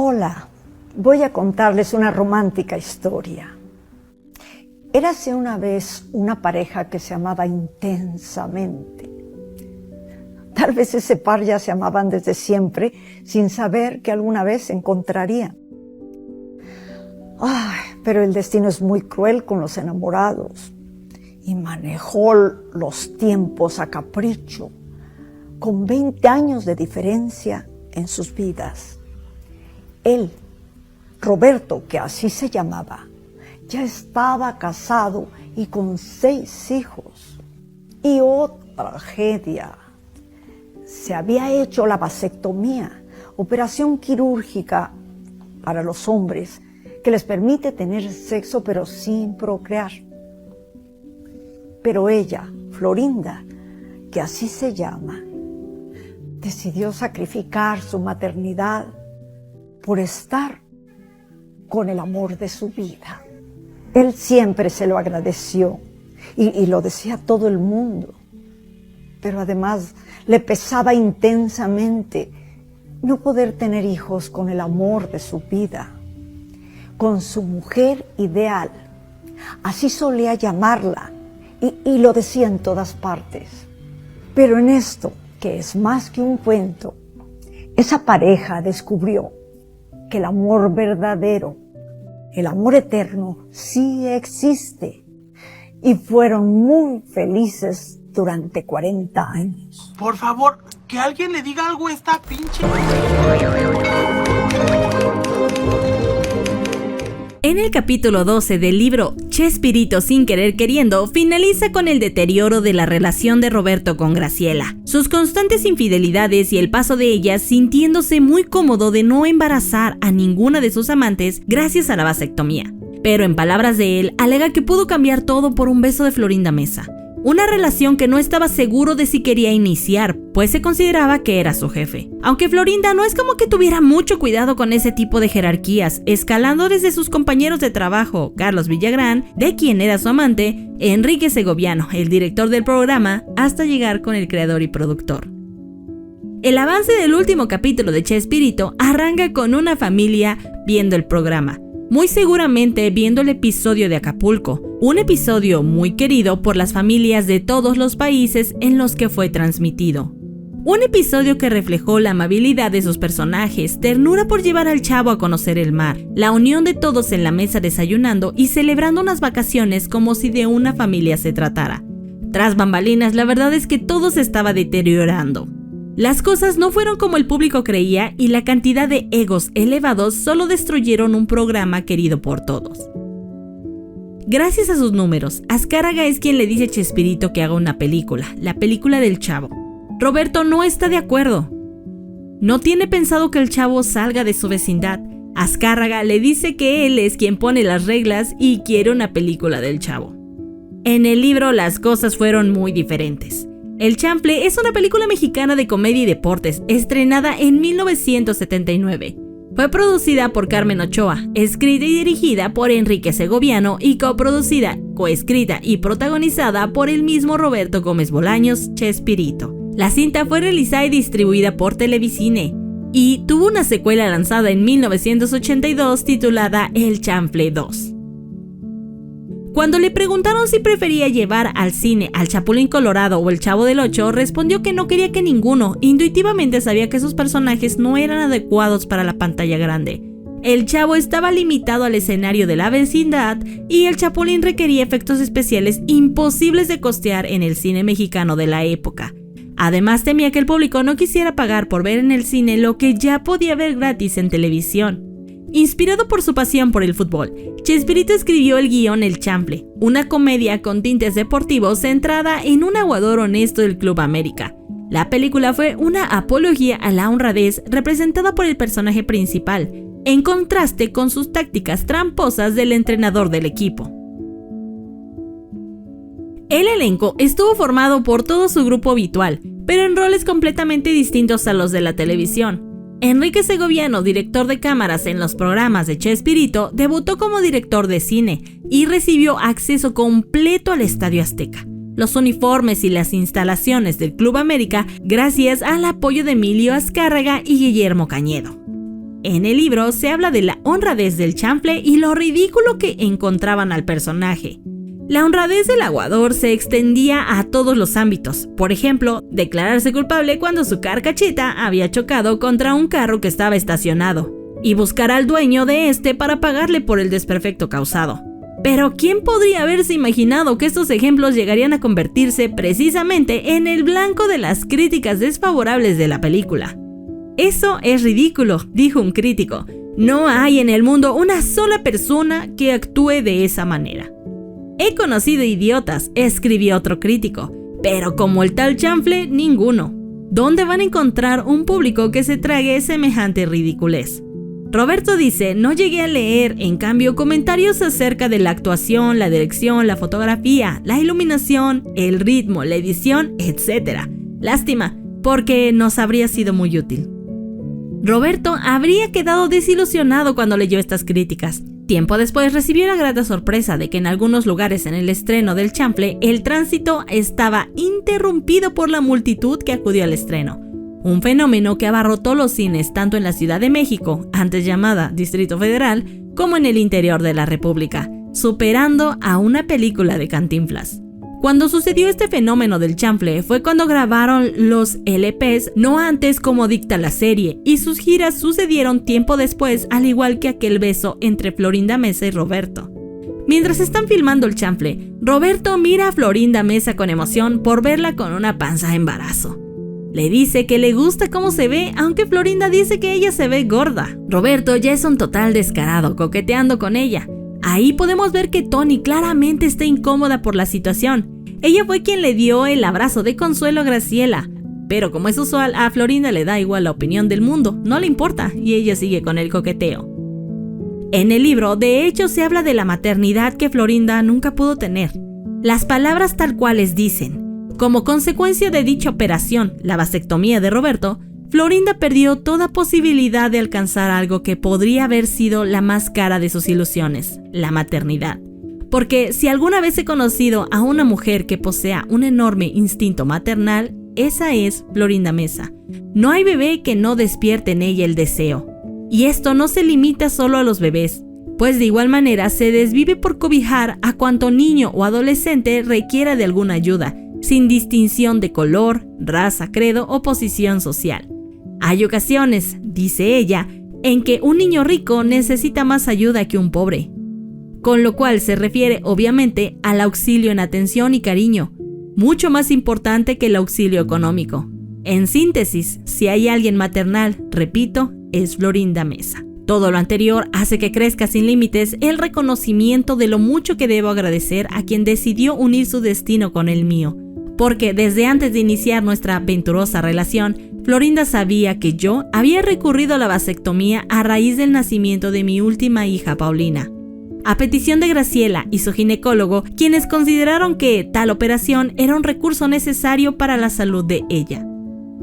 Hola, voy a contarles una romántica historia. Érase una vez una pareja que se amaba intensamente. Tal vez ese par ya se amaban desde siempre, sin saber que alguna vez se encontrarían. Pero el destino es muy cruel con los enamorados y manejó los tiempos a capricho, con 20 años de diferencia en sus vidas. Él, Roberto, que así se llamaba, ya estaba casado y con 6 hijos. Y tragedia. Se había hecho la vasectomía, operación quirúrgica para los hombres que les permite tener sexo pero sin procrear. Pero ella, Florinda, que así se llama, decidió sacrificar su maternidad por estar con el amor de su vida. Él siempre se lo agradeció y lo decía todo el mundo. Pero además le pesaba intensamente no poder tener hijos con el amor de su vida, con su mujer ideal. Así solía llamarla y lo decía en todas partes. Pero en esto, que es más que un cuento, esa pareja descubrió que el amor verdadero, el amor eterno, sí existe. Y fueron muy felices durante 40 años. Por favor, que alguien le diga algo a esta pinche... En el capítulo 12 del libro Chespirito sin querer queriendo, finaliza con el deterioro de la relación de Roberto con Graciela, sus constantes infidelidades y el paso de ellas sintiéndose muy cómodo de no embarazar a ninguna de sus amantes gracias a la vasectomía. Pero en palabras de él, alega que pudo cambiar todo por un beso de Florinda Mesa. Una relación que no estaba seguro de si quería iniciar, pues se consideraba que era su jefe. Aunque Florinda no es como que tuviera mucho cuidado con ese tipo de jerarquías, escalando desde sus compañeros de trabajo, Carlos Villagrán, de quien era su amante, Enrique Segoviano, el director del programa, hasta llegar con el creador y productor. El avance del último capítulo de Chespirito arranca con una familia viendo el programa. Muy seguramente viendo el episodio de Acapulco, un episodio muy querido por las familias de todos los países en los que fue transmitido. Un episodio que reflejó la amabilidad de sus personajes, ternura por llevar al chavo a conocer el mar, la unión de todos en la mesa desayunando y celebrando unas vacaciones como si de una familia se tratara. Tras bambalinas, la verdad es que todo se estaba deteriorando. Las cosas no fueron como el público creía y la cantidad de egos elevados solo destruyeron un programa querido por todos. Gracias a sus números, Azcárraga es quien le dice a Chespirito que haga una película, la película del chavo. Roberto no está de acuerdo. No tiene pensado que el chavo salga de su vecindad. Azcárraga le dice que él es quien pone las reglas y quiere una película del chavo. En el libro las cosas fueron muy diferentes. El Chanfle es una película mexicana de comedia y deportes, estrenada en 1979. Fue producida por Carmen Ochoa, escrita y dirigida por Enrique Segoviano y coproducida, coescrita y protagonizada por el mismo Roberto Gómez Bolaños, Chespirito. La cinta fue realizada y distribuida por Televicine y tuvo una secuela lanzada en 1982 titulada El Chanfle 2. Cuando le preguntaron si prefería llevar al cine al Chapulín Colorado o el Chavo del Ocho, respondió que no quería que ninguno. Intuitivamente sabía que sus personajes no eran adecuados para la pantalla grande. El Chavo estaba limitado al escenario de la vecindad y el Chapulín requería efectos especiales imposibles de costear en el cine mexicano de la época. Además, temía que el público no quisiera pagar por ver en el cine lo que ya podía ver gratis en televisión. Inspirado por su pasión por el fútbol, Chespirito escribió el guión El Chanfle, una comedia con tintes deportivos centrada en un aguador honesto del Club América. La película fue una apología a la honradez representada por el personaje principal, en contraste con sus tácticas tramposas del entrenador del equipo. El elenco estuvo formado por todo su grupo habitual, pero en roles completamente distintos a los de la televisión. Enrique Segoviano, director de cámaras en los programas de Chespirito, debutó como director de cine y recibió acceso completo al Estadio Azteca, los uniformes y las instalaciones del Club América gracias al apoyo de Emilio Azcárraga y Guillermo Cañedo. En el libro se habla de la honradez del chanfle y lo ridículo que encontraban al personaje. La honradez del aguador se extendía a todos los ámbitos. Por ejemplo, declararse culpable cuando su carcachita había chocado contra un carro que estaba estacionado y buscar al dueño de este para pagarle por el desperfecto causado. Pero ¿quién podría haberse imaginado que estos ejemplos llegarían a convertirse precisamente en el blanco de las críticas desfavorables de la película? Eso es ridículo, dijo un crítico. No hay en el mundo una sola persona que actúe de esa manera. He conocido idiotas, escribió otro crítico, pero como el tal chanfle, ninguno. ¿Dónde van a encontrar un público que se trague semejante ridiculez? Roberto dice, no llegué a leer, en cambio, comentarios acerca de la actuación, la dirección, la fotografía, la iluminación, el ritmo, la edición, etc. Lástima, porque nos habría sido muy útil. Roberto habría quedado desilusionado cuando leyó estas críticas. Tiempo después recibió la grata sorpresa de que en algunos lugares en el estreno del chanfle el tránsito estaba interrumpido por la multitud que acudió al estreno. Un fenómeno que abarrotó los cines tanto en la Ciudad de México, antes llamada Distrito Federal, como en el interior de la República, superando a una película de Cantinflas. Cuando sucedió este fenómeno del chanfle fue cuando grabaron los LPs, no antes como dicta la serie, y sus giras sucedieron tiempo después, al igual que aquel beso entre Florinda Mesa y Roberto. Mientras están filmando el chanfle, Roberto mira a Florinda Mesa con emoción por verla con una panza de embarazo. Le dice que le gusta cómo se ve, aunque Florinda dice que ella se ve gorda. Roberto ya es un total descarado, coqueteando con ella. Ahí podemos ver que Tony claramente está incómoda por la situación. Ella fue quien le dio el abrazo de consuelo a Graciela, pero como es usual, a Florinda le da igual la opinión del mundo, no le importa, y ella sigue con el coqueteo. En el libro, de hecho, se habla de la maternidad que Florinda nunca pudo tener. Las palabras tal cuales dicen: como consecuencia de dicha operación, la vasectomía de Roberto, Florinda perdió toda posibilidad de alcanzar algo que podría haber sido la más cara de sus ilusiones, la maternidad. Porque si alguna vez he conocido a una mujer que posea un enorme instinto maternal, esa es Florinda Mesa. No hay bebé que no despierte en ella el deseo. Y esto no se limita solo a los bebés, pues de igual manera se desvive por cobijar a cuanto niño o adolescente requiera de alguna ayuda, sin distinción de color, raza, credo o posición social. Hay ocasiones, dice ella, en que un niño rico necesita más ayuda que un pobre, con lo cual se refiere obviamente al auxilio en atención y cariño, mucho más importante que el auxilio económico. En síntesis, si hay alguien maternal, repito, es Florinda Mesa. Todo lo anterior hace que crezca sin límites el reconocimiento de lo mucho que debo agradecer a quien decidió unir su destino con el mío, porque desde antes de iniciar nuestra aventurosa relación, Florinda sabía que yo había recurrido a la vasectomía a raíz del nacimiento de mi última hija, Paulina, a petición de Graciela y su ginecólogo, quienes consideraron que tal operación era un recurso necesario para la salud de ella.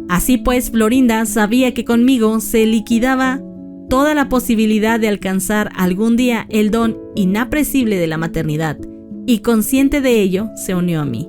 Así pues, Florinda sabía que conmigo se liquidaba toda la posibilidad de alcanzar algún día el don inapreciable de la maternidad, y consciente de ello, se unió a mí.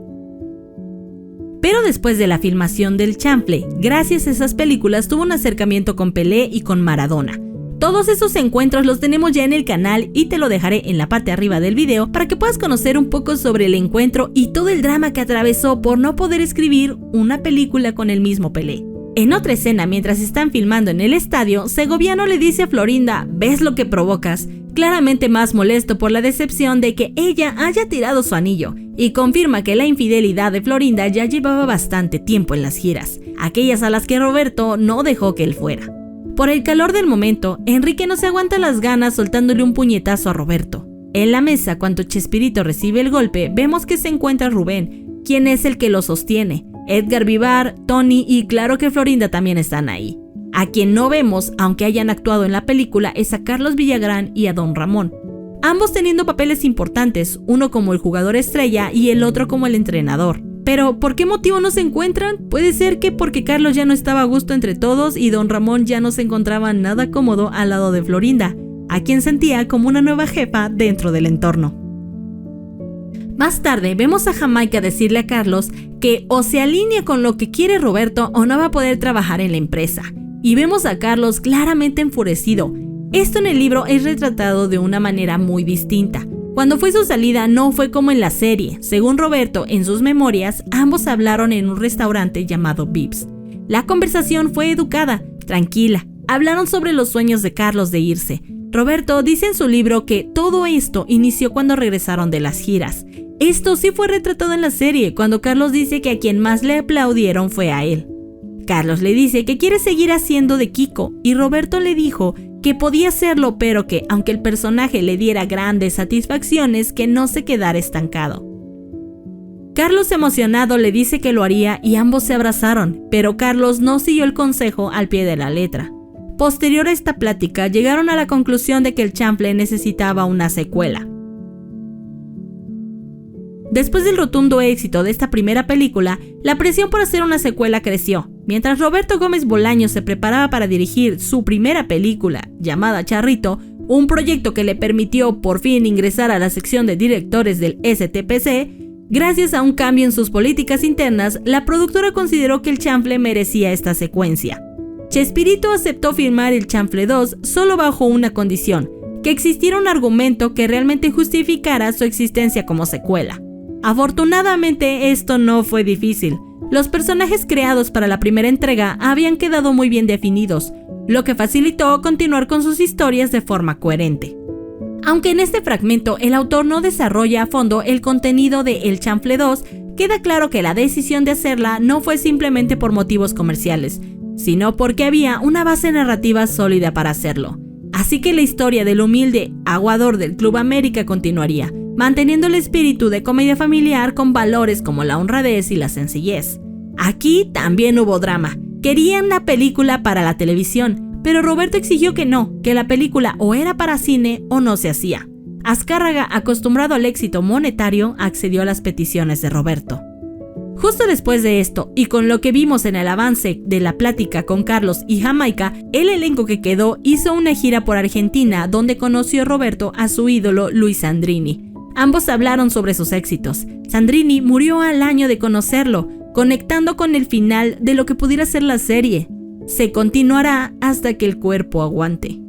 Pero después de la filmación del chanfle, gracias a esas películas tuvo un acercamiento con Pelé y con Maradona. Todos esos encuentros los tenemos ya en el canal y te lo dejaré en la parte de arriba del video para que puedas conocer un poco sobre el encuentro y todo el drama que atravesó por no poder escribir una película con el mismo Pelé. En otra escena, mientras están filmando en el estadio, Segoviano le dice a Florinda: ¿ves lo que provocas? Claramente más molesto por la decepción de que ella haya tirado su anillo, y confirma que la infidelidad de Florinda ya llevaba bastante tiempo en las giras, aquellas a las que Roberto no dejó que él fuera. Por el calor del momento, Enrique no se aguanta las ganas soltándole un puñetazo a Roberto. En la mesa, cuando Chespirito recibe el golpe, vemos que se encuentra Rubén, quien es el que lo sostiene. Edgar Vivar, Tony y claro que Florinda también están ahí. A quien no vemos, aunque hayan actuado en la película, es a Carlos Villagrán y a Don Ramón, ambos teniendo papeles importantes, uno como el jugador estrella y el otro como el entrenador. Pero, ¿por qué motivo no se encuentran? Puede ser que porque Carlos ya no estaba a gusto entre todos y Don Ramón ya no se encontraba nada cómodo al lado de Florinda, a quien sentía como una nueva jefa dentro del entorno. Más tarde vemos a Jamaica decirle a Carlos que o se alinea con lo que quiere Roberto o no va a poder trabajar en la empresa. y vemos a Carlos claramente enfurecido. Esto en el libro es retratado de una manera muy distinta. Cuando fue su salida no fue como en la serie. Según Roberto, en sus memorias, ambos hablaron en un restaurante llamado Vips. La conversación fue educada, tranquila. Hablaron sobre los sueños de Carlos de irse. Roberto dice en su libro que todo esto inició cuando regresaron de las giras. Esto sí fue retratado en la serie, cuando Carlos dice que a quien más le aplaudieron fue a él. Carlos le dice que quiere seguir haciendo de Kiko y Roberto le dijo que podía hacerlo, pero que aunque el personaje le diera grandes satisfacciones, que no se quedara estancado. Carlos emocionado le dice que lo haría y ambos se abrazaron, pero Carlos no siguió el consejo al pie de la letra. Posterior a esta plática, llegaron a la conclusión de que el chanfle necesitaba una secuela. Después del rotundo éxito de esta primera película, la presión por hacer una secuela creció. Mientras Roberto Gómez Bolaños se preparaba para dirigir su primera película, llamada Charrito, un proyecto que le permitió por fin ingresar a la sección de directores del STPC, gracias a un cambio en sus políticas internas, la productora consideró que el chanfle merecía esta secuencia. Chespirito aceptó filmar el Chanfle 2 solo bajo una condición, que existiera un argumento que realmente justificara su existencia como secuela. Afortunadamente esto no fue difícil. Los personajes creados para la primera entrega habían quedado muy bien definidos, lo que facilitó continuar con sus historias de forma coherente. Aunque en este fragmento el autor no desarrolla a fondo el contenido de El Chanfle 2, queda claro que la decisión de hacerla no fue simplemente por motivos comerciales, sino porque había una base narrativa sólida para hacerlo. Así que la historia del humilde aguador del Club América continuaría, manteniendo el espíritu de comedia familiar con valores como la honradez y la sencillez. Aquí también hubo drama. Querían la película para la televisión, pero Roberto exigió que no, que la película o era para cine o no se hacía. Azcárraga, acostumbrado al éxito monetario, accedió a las peticiones de Roberto. Justo después de esto, y con lo que vimos en el avance de la plática con Carlos y Jamaica, el elenco que quedó hizo una gira por Argentina donde conoció Roberto a su ídolo Luis Sandrini. Ambos hablaron sobre sus éxitos. Sandrini murió al año de conocerlo, conectando con el final de lo que pudiera ser la serie. Se continuará hasta que el cuerpo aguante.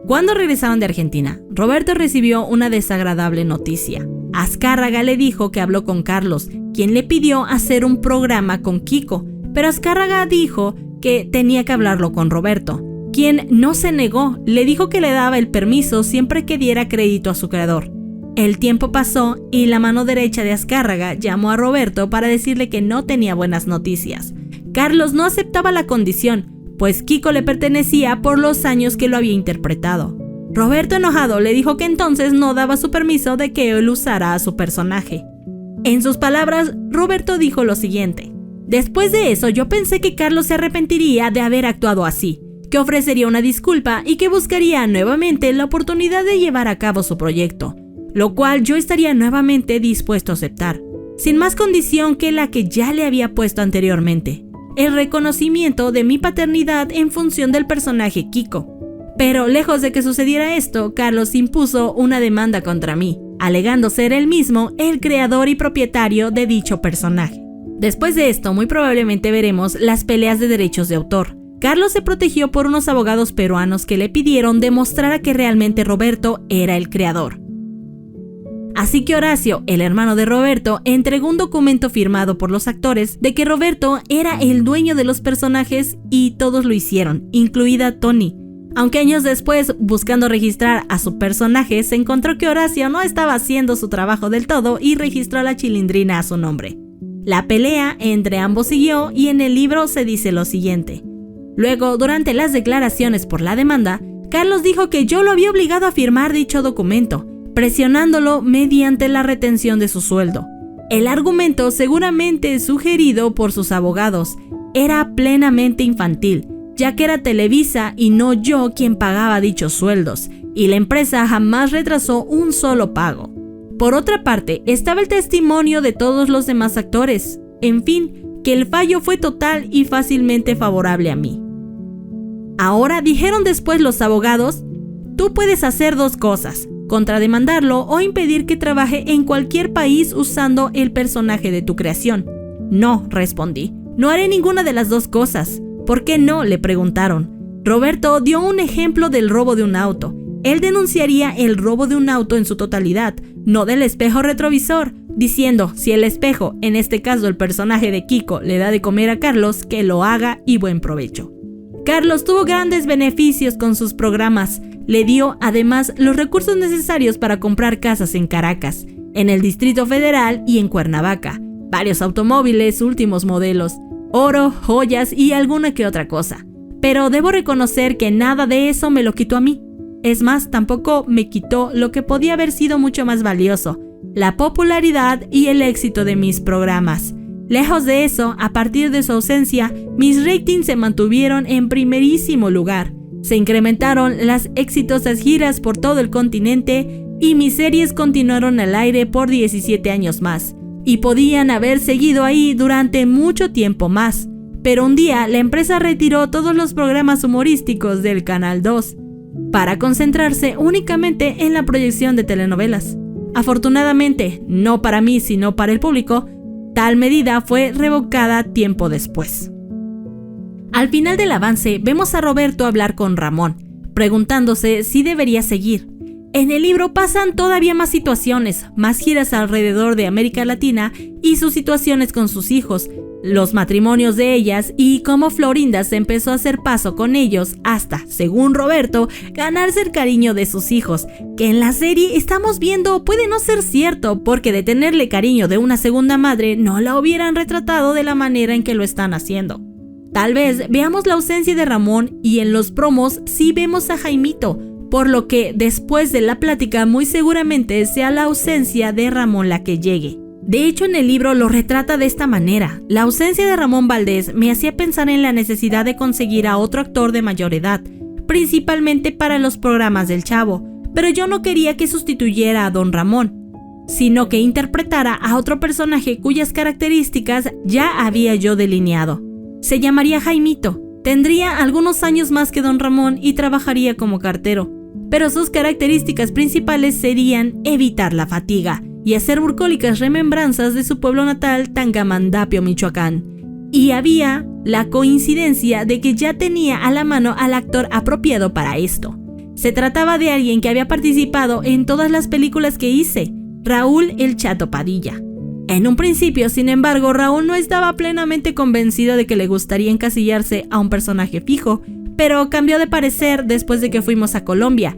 Cuando regresaron de Argentina, Roberto recibió una desagradable noticia. Azcárraga le dijo que habló con Carlos, quien le pidió hacer un programa con Kiko, pero Azcárraga dijo que tenía que hablarlo con Roberto, quien no se negó, le dijo que le daba el permiso siempre que diera crédito a su creador. El tiempo pasó y la mano derecha de Azcárraga llamó a Roberto para decirle que no tenía buenas noticias. Carlos no aceptaba la condición, pues Kiko le pertenecía por los años que lo había interpretado. Roberto, enojado, le dijo que entonces no daba su permiso de que él usara a su personaje. En sus palabras, Roberto dijo lo siguiente: después de eso yo pensé que Carlos se arrepentiría de haber actuado así, que ofrecería una disculpa y que buscaría nuevamente la oportunidad de llevar a cabo su proyecto, lo cual yo estaría nuevamente dispuesto a aceptar, sin más condición que la que ya le había puesto anteriormente, el reconocimiento de mi paternidad en función del personaje Kiko. Pero lejos de que sucediera esto, Carlos impuso una demanda contra mí, alegando ser él mismo el creador y propietario de dicho personaje. Después de esto, muy probablemente veremos las peleas de derechos de autor. Carlos se protegió por unos abogados peruanos que le pidieron demostrar que realmente Roberto era el creador. Así que Horacio, el hermano de Roberto, entregó un documento firmado por los actores de que Roberto era el dueño de los personajes y todos lo hicieron, incluida Tony. Aunque años después, buscando registrar a su personaje, se encontró que Horacio no estaba haciendo su trabajo del todo y registró a la Chilindrina a su nombre. La pelea entre ambos siguió y en el libro se dice lo siguiente. Luego, durante las declaraciones por la demanda, Carlos dijo que yo lo había obligado a firmar dicho documento, presionándolo mediante la retención de su sueldo. El argumento, seguramente sugerido por sus abogados, era plenamente infantil, ya que era Televisa y no yo quien pagaba dichos sueldos, y la empresa jamás retrasó un solo pago. Por otra parte, estaba el testimonio de todos los demás actores. En fin, que el fallo fue total y fácilmente favorable a mí. Ahora, dijeron después los abogados, tú puedes hacer dos cosas: contrademandarlo o impedir que trabaje en cualquier país usando el personaje de tu creación. No, respondí, no haré ninguna de las dos cosas. ¿Por qué no?, le preguntaron. Roberto dio un ejemplo del robo de un auto. Él denunciaría el robo de un auto en su totalidad, no del espejo retrovisor, diciendo, si el espejo, en este caso el personaje de Kiko, le da de comer a Carlos, que lo haga y buen provecho. Carlos tuvo grandes beneficios con sus programas. Le dio además los recursos necesarios para comprar casas en Caracas, en el Distrito Federal y en Cuernavaca, varios automóviles, últimos modelos, oro, joyas y alguna que otra cosa. Pero debo reconocer que nada de eso me lo quitó a mí. Es más, tampoco me quitó lo que podía haber sido mucho más valioso, la popularidad y el éxito de mis programas. Lejos de eso, a partir de su ausencia, mis ratings se mantuvieron en primerísimo lugar. Se incrementaron las exitosas giras por todo el continente y mis series continuaron al aire por 17 años más. Y podían haber seguido ahí durante mucho tiempo más. Pero un día la empresa retiró todos los programas humorísticos del Canal 2 para concentrarse únicamente en la proyección de telenovelas. Afortunadamente, no para mí sino para el público, tal medida fue revocada tiempo después. Al final del avance vemos a Roberto hablar con Ramón, preguntándose si debería seguir. En el libro pasan todavía más situaciones, más giras alrededor de América Latina y sus situaciones con sus hijos, los matrimonios de ellas y cómo Florinda se empezó a hacer paso con ellos hasta, según Roberto, ganarse el cariño de sus hijos, que en la serie estamos viendo puede no ser cierto, porque de tenerle cariño de una segunda madre no la hubieran retratado de la manera en que lo están haciendo. Tal vez veamos la ausencia de Ramón y en los promos sí vemos a Jaimito, por lo que después de la plática muy seguramente sea la ausencia de Ramón la que llegue. De hecho, en el libro lo retrata de esta manera. La ausencia de Ramón Valdés me hacía pensar en la necesidad de conseguir a otro actor de mayor edad, principalmente para los programas del Chavo, pero yo no quería que sustituyera a Don Ramón, sino que interpretara a otro personaje cuyas características ya había yo delineado. Se llamaría Jaimito, tendría algunos años más que Don Ramón y trabajaría como cartero, pero sus características principales serían evitar la fatiga y hacer bucólicas remembranzas de su pueblo natal, Tangamandapio, Michoacán. Y había la coincidencia de que ya tenía a la mano al actor apropiado para esto. Se trataba de alguien que había participado en todas las películas que hice, Raúl el Chato Padilla. En un principio, sin embargo, Raúl no estaba plenamente convencido de que le gustaría encasillarse a un personaje fijo, pero cambió de parecer después de que fuimos a Colombia.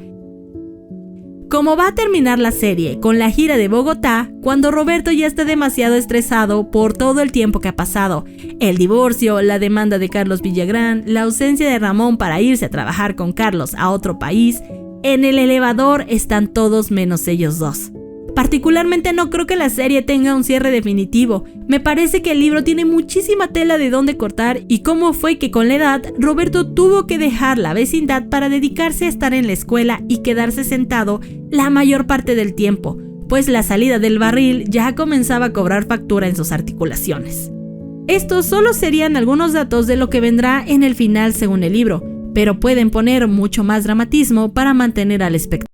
Como va a terminar la serie con la gira de Bogotá, cuando Roberto ya está demasiado estresado por todo el tiempo que ha pasado, el divorcio, la demanda de Carlos Villagrán, la ausencia de Ramón para irse a trabajar con Carlos a otro país, en el elevador están todos menos ellos dos. Particularmente no creo que la serie tenga un cierre definitivo. Me parece que el libro tiene muchísima tela de dónde cortar y cómo fue que con la edad Roberto tuvo que dejar la vecindad para dedicarse a estar en la escuela y quedarse sentado la mayor parte del tiempo, pues la salida del barril ya comenzaba a cobrar factura en sus articulaciones. Estos solo serían algunos datos de lo que vendrá en el final según el libro, pero pueden poner mucho más dramatismo para mantener al espectador.